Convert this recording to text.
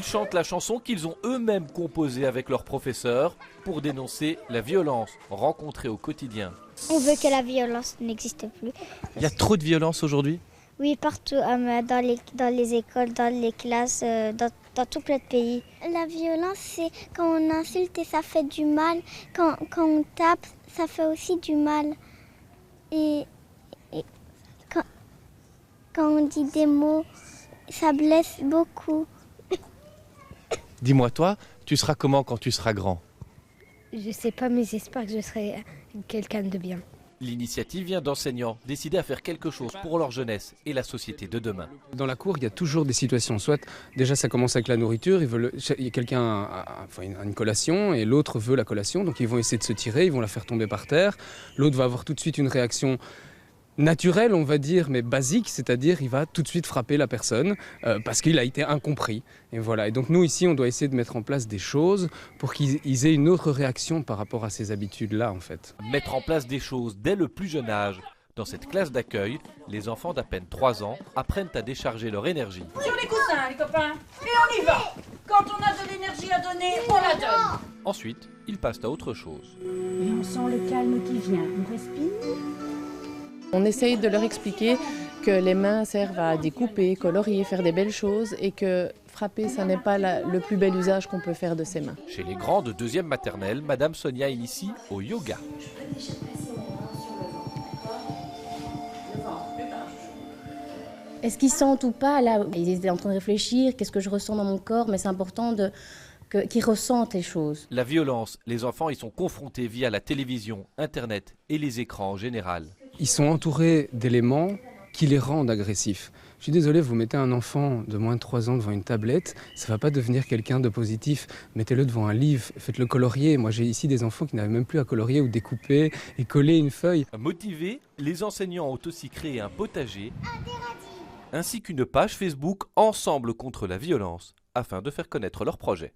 Ils chantent la chanson qu'ils ont eux-mêmes composée avec leurs professeurs pour dénoncer la violence rencontrée au quotidien. On veut que la violence n'existe plus. Il y a trop de violence aujourd'hui? Oui, partout, dans les écoles, dans les classes, dans tout plein de pays. La violence, c'est quand on insulte et ça fait du mal. Quand on tape, ça fait aussi du mal. Et quand on dit des mots, ça blesse beaucoup. Dis-moi, toi, tu seras comment quand tu seras grand? Je sais pas, mais j'espère que je serai quelqu'un de bien. L'initiative vient d'enseignants décidés à faire quelque chose pour leur jeunesse et la société de demain. Dans la cour, il y a toujours des situations. Soit déjà ça commence avec la nourriture, il y a quelqu'un a une collation et l'autre veut la collation, donc ils vont essayer de se tirer, ils vont la faire tomber par terre. L'autre va avoir tout de suite une réaction naturel, on va dire, mais basique, c'est-à-dire il va tout de suite frapper la personne parce qu'il a été incompris. Et voilà. Et donc nous ici, on doit essayer de mettre en place des choses pour qu'ils aient une autre réaction par rapport à ces habitudes-là, en fait. Mettre en place des choses dès le plus jeune âge. Dans cette classe d'accueil, les enfants d'à peine 3 ans apprennent à décharger leur énergie. Sur les coussins, les copains, et on y va. Quand on a de l'énergie à donner, on la donne. Ensuite, ils passent à autre chose. Et on sent le calme qui vient. On respire. On essaye de leur expliquer que les mains servent à découper, colorier, faire des belles choses et que frapper, ça n'est pas le plus bel usage qu'on peut faire de ses mains. Chez les grands de 2e maternelle, Madame Sonia initie au yoga. Est-ce qu'ils sentent ou pas là? Ils étaient en train de réfléchir, qu'est-ce que je ressens dans mon corps, mais c'est important qu'ils ressentent les choses. La violence, les enfants y sont confrontés via la télévision, Internet et les écrans en général. Ils sont entourés d'éléments qui les rendent agressifs. Je suis désolé, vous mettez un enfant de moins de 3 ans devant une tablette, ça ne va pas devenir quelqu'un de positif. Mettez-le devant un livre, faites-le colorier. Moi j'ai ici des enfants qui n'avaient même plus à colorier ou découper et coller une feuille. Motivés, les enseignants ont aussi créé un potager ainsi qu'une page Facebook Ensemble contre la violence afin de faire connaître leur projet.